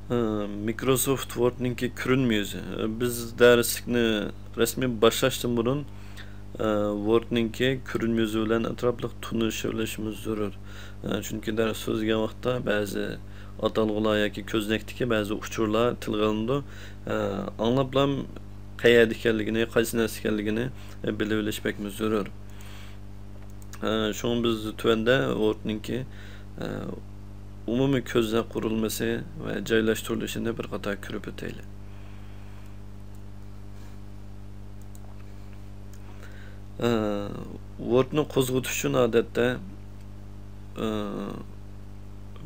Microsoft Word'ninki ko'rinmaydi. Biz darslikni rasmiy boshlashdan burun Word'ninki ko'rinmaydi bilan atrofli tunishib zarur. Chunki dars so'zlagan vaqtda ba'zi atalg'ular yoki ko'znakdagi ba'zi uchurlar tilga olindi. Anglablam qayerda ekanligini, qaysi narsa ekanligini bilib olishimiz zarur. Şunu biz tuvanda Word'ninki umumiy ko'zdan qurilmasi va joylashtirilishini bir qator ko'rib o'taylik. Word'ni qo'zg'atish uchun odatda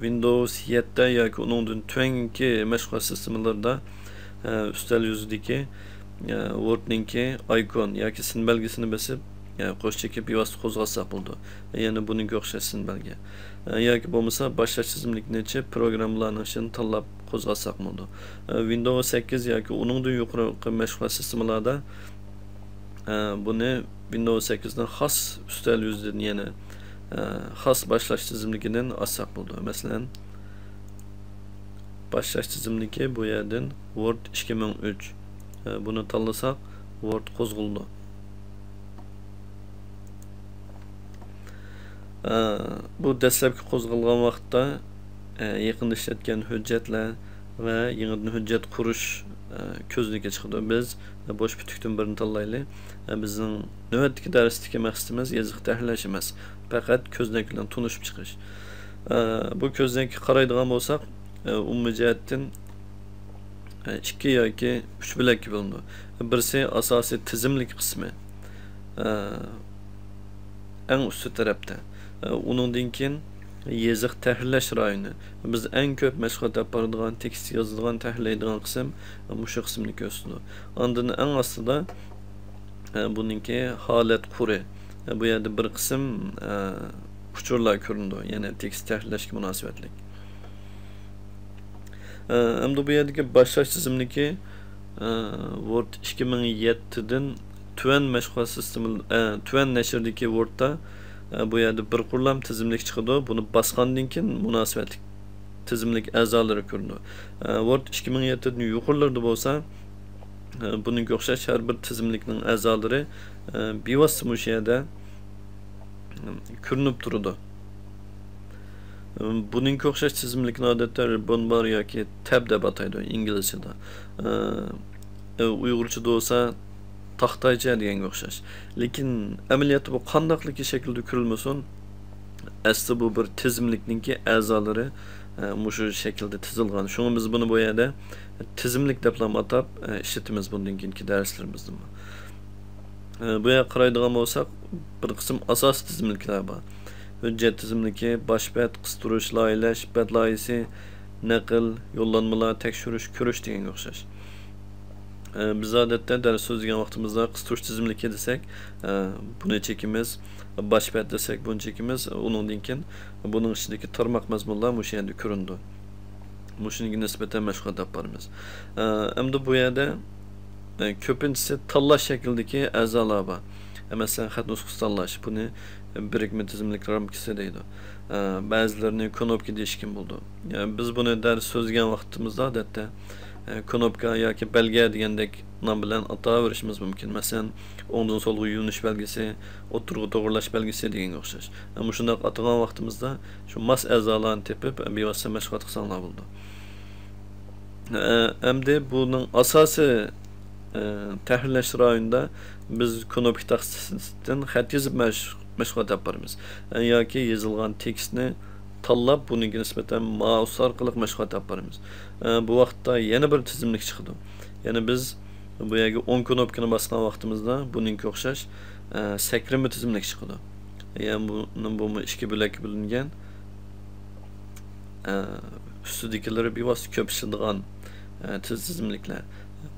Windows 7 yoki uningdan tuvangi mashg'ulot sistemalarida ustal yuzidagi Word'ninki ikon yoki sin belgisini bosib qo'sh chekib bevosita qo'zg'atsak bo'ldi. Yana buning o'xshash sin belgi. Yoki bo'lmasa boshlash tizimlikni ichib programmalarning ishini tanlab qo'zg'atsak bo'ldi. Windows 8 yoki uningdan yuqori mashg'ulot sistemalarda buni Windows 8 dan xos ustal yuzdan yana xos boshlash tizimligidan olsak bo'ldi. Masalan, boshlash tizimligi bu yerdan Word 2003. Buni tanlasak Word qo'zg'aldi. Bu dastlabki qo'zg'algan vaqtda yaqinda ishlatgan hujjatlar va yangidan hujjat qurish ko'zga chiqadi. Biz bo'sh putukdan birini tanlaylik. Bizning navbatdagi darsdagi maqsadimiz yoziq tahlillash emas, faqat ko'znak bilan tunishib chiqish. Bu ko'znakka qaraydigan bo'lsak, umumiy jihatdan 2 yoki 3 bo'lakka bo'lindi. Birisi asosiy tizimlik qismi. Eng usti tarafda. Uningdan keyin yoziq tahrirlash rayoni. Biz eng ko'p mashg'ulot olib boradigan, tekst yozadigan, tahrirlaydigan qism shu qismni ko'rsatadi. Ondan eng ostida buningki holat quri. Bu yerda bir qism uchurlar ko'rindi, ya'ni tekst tahrirlashga munosabatlik. Endi bu yerdagi boshlash tizimligi Word 2007 dan tuvan mashg'ulot sistemi, tuvan nashrdagi Word'da bu yerda bir qurlam tizimlik chiqadi. Buni bosgandan keyin munosabatli tizimlik a'zolari ko'rinadi. Word 2007 dan yuqorilarda bo'lsa, buning o'xshash har bir tizimlikning a'zolari bevosita shu yerda ko'rinib turadi. Buning o'xshash tizimlikni odatda ribbon bar yoki tab deb ataydi inglizchada. Uyg'urchada bo'lsa taxtaycha deganga o'xshash. Lekin amaliyotda bu qandaqligi shaklda ko'rilmasin, asli bu bir tizimlikninki a'zolari shu shaklda tizilgan. Shuni biz buni bu yerda tizimlik deb atab ishlatamiz bundan keyingi darslarimizda. Bu yerga qaraydigan bo'lsak, bir qism asosiy tizimliklar bor. Hujjat tizimligi, boshbat, qistirish, loyihalash, bat loyihasi, naql, yo'llanmalar, tekshirish, ko'rish deganga o'xshash. Biz odatda dars so'zlagan vaqtimizda qistirish tizimligi desak, buni chekimiz, boshbat desak, buni chekimiz, uningdan keyin buning ichidagi tarmoq mazmunlar shu yerda ko'rindi. Shunga nisbatan mashg'ulot olib boramiz. Endi bu yerda ko'pinchisi tanlash shaklidagi a'zolar bor. Masalan, xat nusxasi tanlash, buni birikma tizimlik ramkasi deydi. Ba'zilarini knopka deyishgan bo'ldi. Biz buni dars so'zlagan vaqtimizda odatda knopka yoki belgi degandek nom bilan ataverishimiz mumkin. Masalan, o'ngdan so'lga yuvinish belgisi, o'tirg'i to'g'irlash belgisi deganga o'xshash. Ammo shunday atagan vaqtimizda shu mas a'zolarni tepib bevosita mashg'ulot qilsanglar bo'ldi. Endi buning asosiy tahrirlash rayonida biz knopka taqsisidan xat yozib mashg'ulot olib boramiz. Yoki yozilgan tekstni tanlab bunga nisbatan mouse orqali mashg'ulot olib boramiz. Bu vaqtda yana bir tizimlik chiqadi. Ya'ni biz bu yerga 10 knopkani bosgan vaqtimizda buningga o'xshash sakrama tizimlik chiqadi. Ya'ni bu ikki bo'lakka bo'lingan ustidagilari bevosita ko'p ishlaydigan tizimliklar.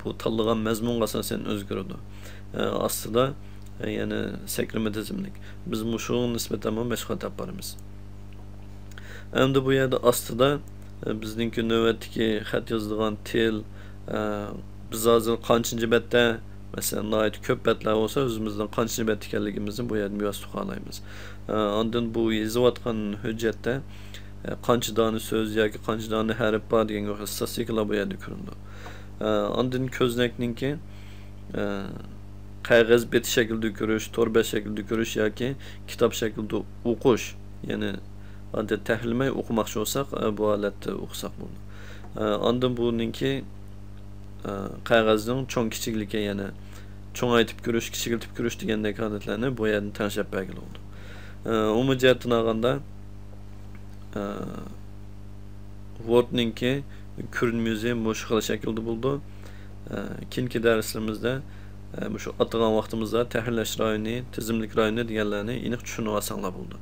Bu tanlagan mazmunga asosan o'zgaradi. Aslida ya'ni sakrama tizimlik. Biz shunga nisbatan mashg'ulot olib boramiz. Endi bu yerda ostida bizningki navbatdagi xat yozadigan til, biz hozir qanchinchi betda, masalan, nihoyat ko'p betlar bo'lsa, o'zimizdan qanchinchi bet ekanligimizni bu yerda bevosita qo'llaymiz. Ondan bu yozayotgan hujjatda qancha dona so'z yoki qancha dona harf bor deganga o'xshash statistikalar bu yerda ko'rindi. Ondan ko'znakninki qog'oz beti shaklida ko'rish, torba shaklida ko'rish yoki kitob shaklida o'qish, ya'ni oddiy tahlilmay o'qimoqchi bo'lsak, bu holatda o'qisak bo'ladi. Ondan buningki qog'ozning cho'ng kichikligi, ya'ni cho'ngaytib ko'rish, kichikiltib ko'rish degandek holatlarni bu yerdan tanishib bergan bo'ldi. Umumiy jihatdan olganda Word'ninki ko'rinmasi shu xil shaklda bo'ldi. Keyingi darslarimizda shu atagan vaqtimizda tahrirlash rayoni, tizimlik rayoni deganlarni aniq tushunib olsanglar bo'ldi.